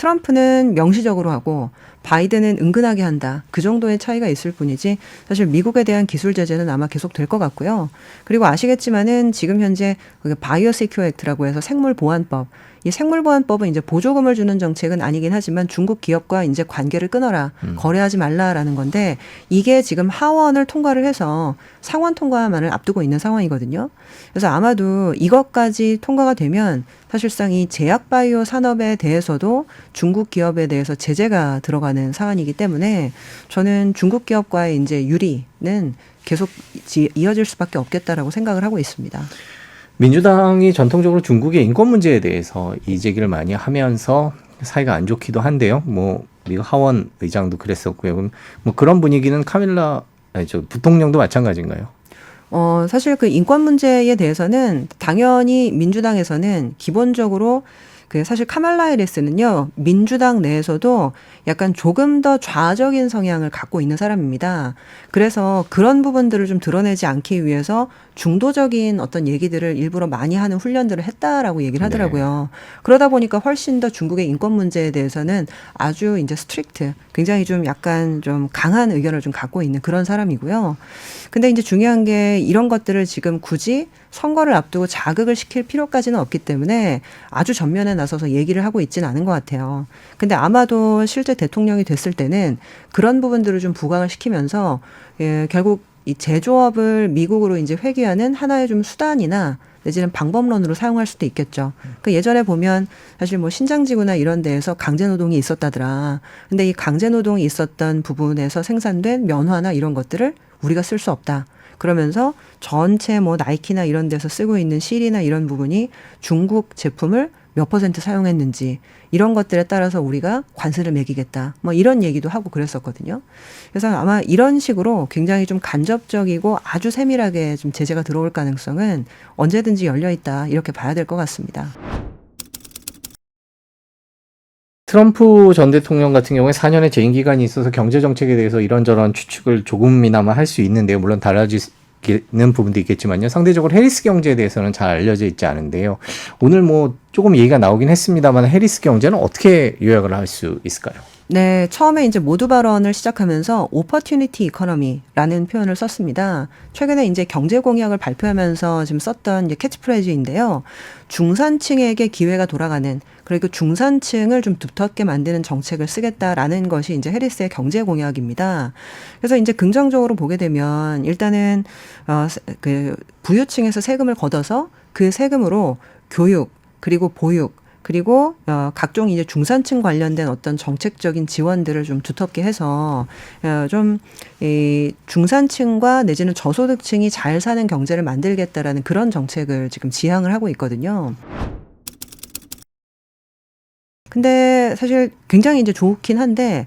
트럼프는 명시적으로 하고 바이든은 은근하게 한다. 그 정도의 차이가 있을 뿐이지 사실 미국에 대한 기술 제재는 아마 계속 될 것 같고요. 그리고 아시겠지만은 지금 현재 바이오 시큐어 액트라고 해서 생물 보안법, 이 생물보안법은 이제 보조금을 주는 정책은 아니긴 하지만 중국 기업과 이제 관계를 끊어라, 거래하지 말라라는 건데 이게 지금 하원을 통과를 해서 상원 통과만을 앞두고 있는 상황이거든요. 그래서 아마도 이것까지 통과가 되면 사실상 이 제약 바이오 산업에 대해서도 중국 기업에 대해서 제재가 들어가는 사안이기 때문에 저는 중국 기업과의 이제 유리는 계속 이어질 수밖에 없겠다라고 생각을 하고 있습니다. 민주당이 전통적으로 중국의 인권 문제에 대해서 이 제기를 많이 하면서 사이가 안 좋기도 한데요. 뭐 미국 하원 의장도 그랬었고요. 뭐 그런 분위기는 부통령도 마찬가지인가요? 사실 그 인권 문제에 대해서는 당연히 민주당에서는 기본적으로 사실 카말라 해리스는요, 민주당 내에서도 약간 조금 더 좌적인 성향을 갖고 있는 사람입니다. 그래서 그런 부분들을 좀 드러내지 않기 위해서 중도적인 어떤 얘기들을 일부러 많이 하는 훈련들을 했다라고 얘기를 하더라고요. 네. 그러다 보니까 훨씬 더 중국의 인권 문제에 대해서는 아주 이제 스트릭트, 굉장히 좀 약간 좀 강한 의견을 좀 갖고 있는 그런 사람이고요. 근데 이제 중요한 게 이런 것들을 지금 굳이 선거를 앞두고 자극을 시킬 필요까지는 없기 때문에 아주 전면에 나서서 얘기를 하고 있지는 않은 것 같아요. 근데 아마도 실제 대통령이 됐을 때는 그런 부분들을 좀 부각을 시키면서 결국 이 제조업을 미국으로 이제 회귀하는 하나의 좀 수단이나 내지는 방법론으로 사용할 수도 있겠죠. 그 예전에 보면 사실 뭐 신장지구나 이런 데에서 강제노동이 있었다더라. 근데 이 강제노동이 있었던 부분에서 생산된 면화나 이런 것들을 우리가 쓸 수 없다. 그러면서 전체 뭐 나이키나 이런 데서 쓰고 있는 실이나 이런 부분이 중국 제품을 몇 % 사용했는지 이런 것들에 따라서 우리가 관세를 매기겠다. 뭐 이런 얘기도 하고 그랬었거든요. 그래서 아마 이런 식으로 굉장히 좀 간접적이고 아주 세밀하게 좀 제재가 들어올 가능성은 언제든지 열려 있다. 이렇게 봐야 될 것 같습니다. 트럼프 전 대통령 같은 경우에 4년의 재임 기간이 있어서 경제 정책에 대해서 이런저런 추측을 조금이나마 할 수 있는데요. 물론 달라지는 부분도 있겠지만요. 상대적으로 해리스 경제에 대해서는 잘 알려져 있지 않은데요. 오늘 뭐 조금 얘기가 나오긴 했습니다만 해리스 경제는 어떻게 요약을 할 수 있을까요? 네, 처음에 이제 모두 발언을 시작하면서 오퍼튜니티 이코노미라는 표현을 썼습니다. 최근에 이제 경제 공약을 발표하면서 지금 썼던 이제 캐치프레이즈인데요. 중산층에게 기회가 돌아가는, 그리고 중산층을 좀 두텁게 만드는 정책을 쓰겠다라는 것이 이제 해리스의 경제 공약입니다. 그래서 이제 긍정적으로 보게 되면 일단은 그 부유층에서 세금을 걷어서 그 세금으로 교육 그리고 보육 그리고 각종 이제 중산층 관련된 어떤 정책적인 지원들을 좀 두텁게 해서 좀 이 중산층과 내지는 저소득층이 잘 사는 경제를 만들겠다라는 그런 정책을 지금 지향을 하고 있거든요. 근데 사실 굉장히 이제 좋긴 한데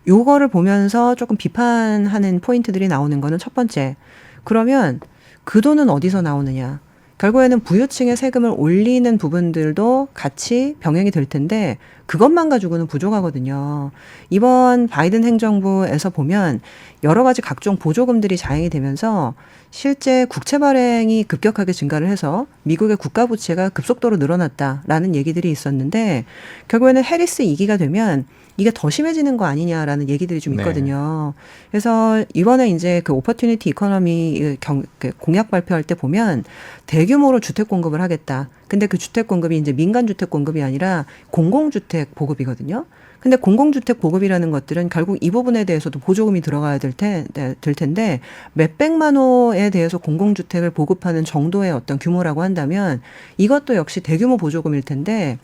요거를 보면서 조금 비판하는 포인트들이 나오는 거는 첫 번째. 그러면 그 돈은 어디서 나오느냐? 결국에는 부유층의 세금을 올리는 부분들도 같이 병행이 될 텐데 그것만 가지고는 부족하거든요. 이번 바이든 행정부에서 보면 여러 가지 각종 보조금들이 자행이 되면서 실제 국채 발행이 급격하게 증가를 해서 미국의 국가 부채가 급속도로 늘어났다라는 얘기들이 있었는데 결국에는 해리스 2기가 되면 이게 더 심해지는 거 아니냐라는 얘기들이 좀 있거든요. 네. 그래서 이번에 이제 그 오퍼튜니티 이코노미 공약 발표할 때 보면 대규모로 주택 공급을 하겠다. 근데 그 주택 공급이 이제 민간 주택 공급이 아니라 공공주택 보급이거든요. 근데 공공주택 보급이라는 것들은 결국 이 부분에 대해서도 보조금이 들어가야 될 텐데 몇백만 호에 대해서 공공주택을 보급하는 정도의 어떤 규모라고 한다면 이것도 역시 대규모 보조금일 텐데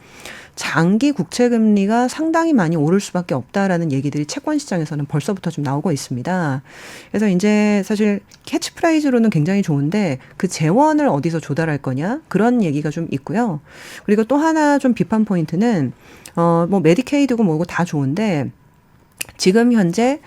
장기 국채 금리가 상당히 많이 오를 수밖에 없다라는 얘기들이 채권 시장에서는 벌써부터 좀 나오고 있습니다. 그래서 이제 사실 캐치프레이즈로는 굉장히 좋은데 그 재원을 어디서 조달할 거냐 그런 얘기가 좀 있고요. 그리고 또 하나 좀 비판 포인트는 뭐 메디케이드고 뭐고 다 좋은데 지금 현재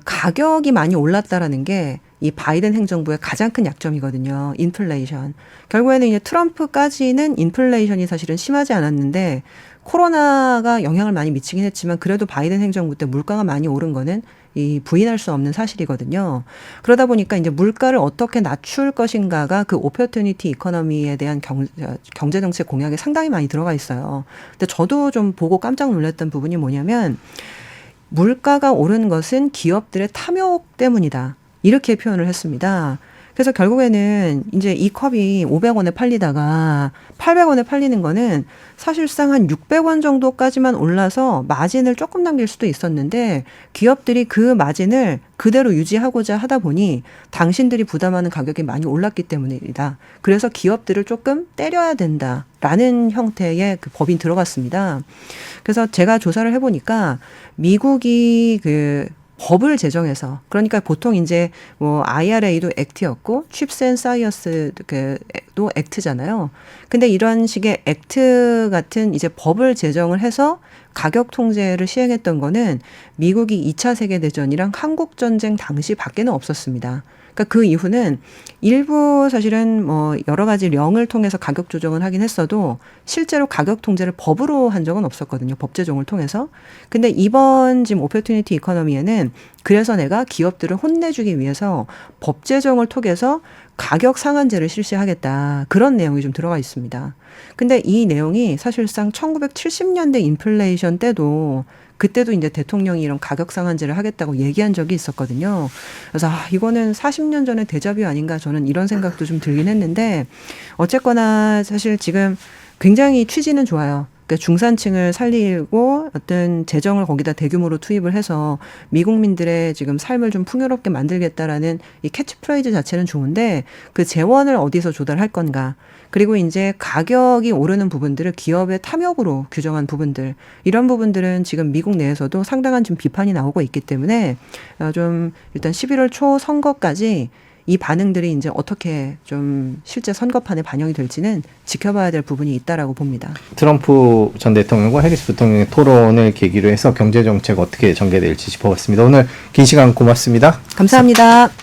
가격이 많이 올랐다라는 게 이 바이든 행정부의 가장 큰 약점이거든요. 인플레이션. 결국에는 이제 트럼프까지는 인플레이션이 사실은 심하지 않았는데 코로나가 영향을 많이 미치긴 했지만 그래도 바이든 행정부 때 물가가 많이 오른 거는 이 부인할 수 없는 사실이거든요. 그러다 보니까 이제 물가를 어떻게 낮출 것인가가 그 오퍼튜니티 이코노미에 대한 경제 정책 공약에 상당히 많이 들어가 있어요. 근데 저도 좀 보고 깜짝 놀랐던 부분이 뭐냐면 물가가 오른 것은 기업들의 탐욕 때문이다. 이렇게 표현을 했습니다. 그래서 결국에는 이제 이 컵이 500원에 팔리다가 800원에 팔리는 거는 사실상 한 600원 정도까지만 올라서 마진을 조금 남길 수도 있었는데 기업들이 그 마진을 그대로 유지하고자 하다 보니 당신들이 부담하는 가격이 많이 올랐기 때문이다. 그래서 기업들을 조금 때려야 된다라는 형태의 그 법이 들어갔습니다. 그래서 제가 조사를 해보니까 미국이 그 법을 제정해서 그러니까 보통 이제 뭐 IRA도 액트였고 칩스 앤 사이언스 그도 액트잖아요. 근데 이런 식의 액트 같은 이제 법을 제정을 해서 가격 통제를 시행했던 거는 미국이 2차 세계 대전이랑 한국 전쟁 당시 밖에는 없었습니다. 그러니까 그 이후는 일부 사실은 뭐 여러 가지 령을 통해서 가격 조정을 하긴 했어도 실제로 가격 통제를 법으로 한 적은 없었거든요. 법 제정을 통해서. 근데 이번 지금 오퍼튜니티 이코노미에는 그래서 내가 기업들을 혼내주기 위해서 법 제정을 통해서 가격 상한제를 실시하겠다. 그런 내용이 좀 들어가 있습니다. 근데 이 내용이 사실상 1970년대 인플레이션 때도 그때도 이제 대통령이 이런 가격 상한제를 하겠다고 얘기한 적이 있었거든요. 그래서 이거는 40년 전의 데자뷰 아닌가 저는 이런 생각도 좀 들긴 했는데 어쨌거나 사실 지금 굉장히 취지는 좋아요. 그러니까 중산층을 살리고 어떤 재정을 거기다 대규모로 투입을 해서 미국민들의 지금 삶을 좀 풍요롭게 만들겠다라는 이 캐치프레이즈 자체는 좋은데 그 재원을 어디서 조달할 건가. 그리고 이제 가격이 오르는 부분들을 기업의 탐욕으로 규정한 부분들 이런 부분들은 지금 미국 내에서도 상당한 좀 비판이 나오고 있기 때문에 좀 일단 11월 초 선거까지 이 반응들이 이제 어떻게 좀 실제 선거판에 반영이 될지는 지켜봐야 될 부분이 있다라고 봅니다. 트럼프 전 대통령과 해리스 부통령의 토론을 계기로 해서 경제 정책 어떻게 전개될지 짚어봤습니다. 오늘 긴 시간 고맙습니다. 감사합니다.